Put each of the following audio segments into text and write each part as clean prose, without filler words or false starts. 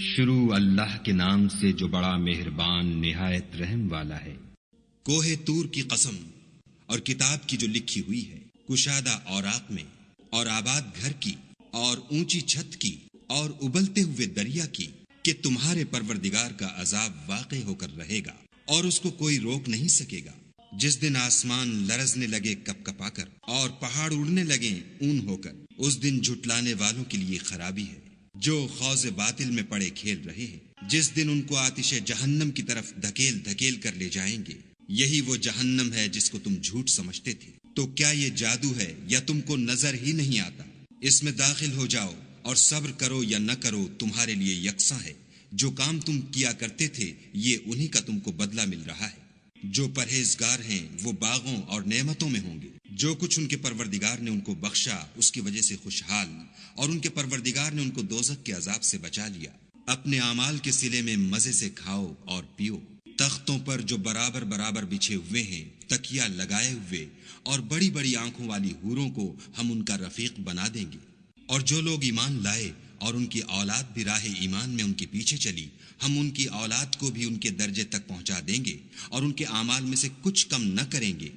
شروع اللہ کے نام سے جو بڑا مہربان نہایت رحم والا ہے۔ کوہ طور کی قسم اور کتاب کی جو لکھی ہوئی ہے، کشادہ اوراق میں، اور آباد گھر کی، اور اونچی چھت کی، اور ابلتے ہوئے دریا کی، کہ تمہارے پروردگار کا عذاب واقع ہو کر رہے گا اور اس کو کوئی روک نہیں سکے گا۔ جس دن آسمان لرزنے لگے کپ کپا کر اور پہاڑ اڑنے لگیں اون ہو کر، اس دن جھٹلانے والوں کے لیے خرابی ہے جو خوض باطل میں پڑے کھیل رہے ہیں۔ جس دن ان کو آتش جہنم کی طرف دھکیل دھکیل کر لے جائیں گے، یہی وہ جہنم ہے جس کو تم جھوٹ سمجھتے تھے۔ تو کیا یہ جادو ہے یا تم کو نظر ہی نہیں آتا؟ اس میں داخل ہو جاؤ اور صبر کرو یا نہ کرو تمہارے لیے یکساں ہے۔ جو کام تم کیا کرتے تھے یہ انہی کا تم کو بدلہ مل رہا ہے۔ جو پرہیزگار ہیں وہ باغوں اور نعمتوں میں ہوں گے۔ جو کچھ ان کے پروردگار نے ان کو بخشا اس کی وجہ سے خوشحال، اور ان کے پروردگار نے ان کو دوزخ کے عذاب سے بچا لیا۔ اپنے اعمال کے صلے میں مزے سے کھاؤ اور پیو۔ تختوں پر جو برابر برابر بچھے ہوئے ہیں، تکیا لگائے ہوئے، اور بڑی بڑی آنکھوں والی حوروں کو ہم ان کا رفیق بنا دیں گے۔ اور جو لوگ ایمان لائے اور ان کی اولاد بھی راہ ایمان میں ان کے پیچھے چلی، ہم ان کی اولاد کو بھی ان کے درجے تک پہنچا دیں گے اور ان کے اعمال میں سے کچھ کم نہ کریں گے۔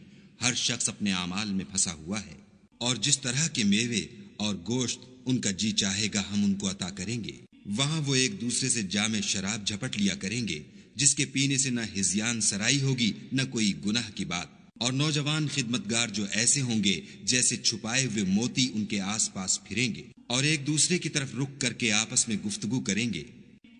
ہر شخص اپنے اعمال میں پھنسا ہوا ہے، اور جس طرح کے میوے اور گوشت ان کا جی چاہے گا ہم ان کو عطا کریں گے۔ وہاں وہ ایک دوسرے سے جام شراب جھپٹ لیا کریں گے، جس کے پینے سے نہ ہذیان سرائی ہوگی نہ کوئی گناہ کی بات۔ اور نوجوان خدمتگار جو ایسے ہوں گے جیسے چھپائے ہوئے موتی ان کے آس پاس پھریں گے، اور ایک دوسرے کی طرف رخ کر کے آپس میں گفتگو کریں گے۔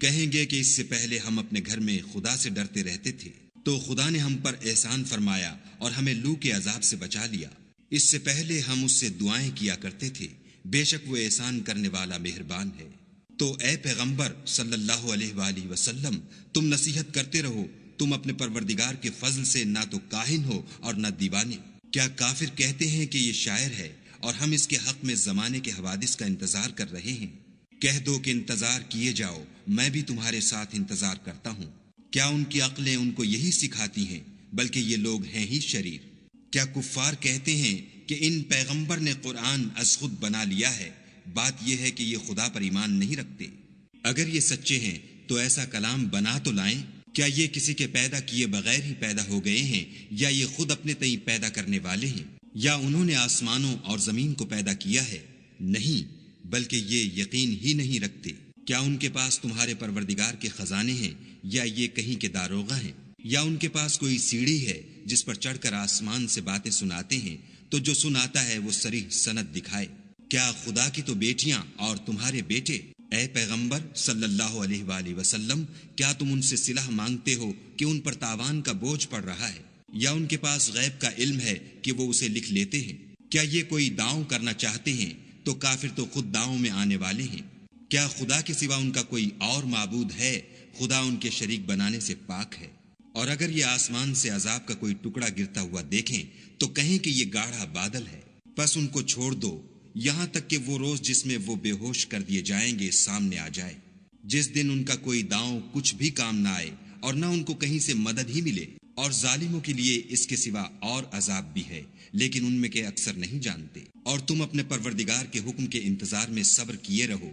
کہیں گے کہ اس سے پہلے ہم اپنے گھر میں خدا سے ڈرتے رہتے تھے، تو خدا نے ہم پر احسان فرمایا اور ہمیں لو کے عذاب سے بچا لیا۔ اس سے پہلے ہم اس سے دعائیں کیا کرتے تھے، بے شک وہ احسان کرنے والا مہربان ہے۔ تو اے پیغمبر صلی اللہ علیہ وآلہ وسلم، تم نصیحت کرتے رہو، تم اپنے پروردگار کے فضل سے نہ تو کاہن ہو اور نہ دیوانے۔ کیا کافر کہتے ہیں کہ یہ شاعر ہے اور ہم اس کے حق میں زمانے کے حوادث کا انتظار کر رہے ہیں؟ کہہ دو کہ انتظار کیے جاؤ، میں بھی تمہارے ساتھ انتظار کرتا ہوں۔ کیا ان کی عقلیں ان کو یہی سکھاتی ہیں؟ بلکہ یہ لوگ ہیں ہی شریر۔ کیا کفار کہتے ہیں کہ ان پیغمبر نے قرآن از خود بنا لیا ہے؟ بات یہ ہے کہ یہ خدا پر ایمان نہیں رکھتے۔ اگر یہ سچے ہیں تو ایسا کلام بنا تو لائیں۔ کیا یہ کسی کے پیدا کیے بغیر ہی پیدا ہو گئے ہیں، یا یہ خود اپنے تئیں پیدا کرنے والے ہیں، یا انہوں نے آسمانوں اور زمین کو پیدا کیا ہے؟ نہیں، بلکہ یہ یقین ہی نہیں رکھتے۔ کیا ان کے پاس تمہارے پروردگار کے خزانے ہیں، یا یہ کہیں کے داروغہ ہیں، یا ان کے پاس کوئی سیڑھی ہے جس پر چڑھ کر آسمان سے باتیں سناتے ہیں؟ تو جو سناتا ہے وہ صریح سند دکھائے۔ کیا خدا کی تو بیٹیاں اور تمہارے بیٹے؟ اے پیغمبر صلی اللہ علیہ وآلہ وسلم، کیا تم ان سے صلح مانگتے ہو کہ ان پر تاوان کا بوجھ پڑ رہا ہے، یا ان کے پاس غیب کا علم ہے کہ وہ اسے لکھ لیتے ہیں؟ کیا یہ کوئی داؤں کرنا چاہتے ہیں تو کافر تو خود داؤں میں آنے والے ہیں۔ کیا خدا کے سوا ان کا کوئی اور معبود ہے؟ خدا ان کے شریک بنانے سے پاک ہے۔ اور اگر یہ آسمان سے عذاب کا کوئی ٹکڑا گرتا ہوا دیکھیں تو کہیں کہ یہ گاڑھا بادل ہے، پس ان کو چھوڑ دو یہاں تک کہ وہ روز جس میں وہ بے ہوش کر دیے جائیں گے سامنے آ جائے، جس دن ان کا کوئی داؤں کچھ بھی کام نہ آئے اور نہ ان کو کہیں سے مدد ہی ملے۔ اور ظالموں کے لیے اس کے سوا اور عذاب بھی ہے، لیکن ان میں کے اکثر نہیں جانتے۔ اور تم اپنے پروردگار کے حکم کے انتظار میں صبر کیے رہو،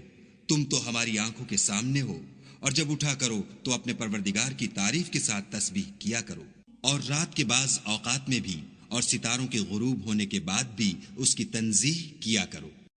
تم تو ہماری آنکھوں کے سامنے ہو۔ اور جب اٹھا کرو تو اپنے پروردگار کی تعریف کے ساتھ تسبیح کیا کرو، اور رات کے بعض اوقات میں بھی، اور ستاروں کے غروب ہونے کے بعد بھی اس کی تنزیہ کیا کرو۔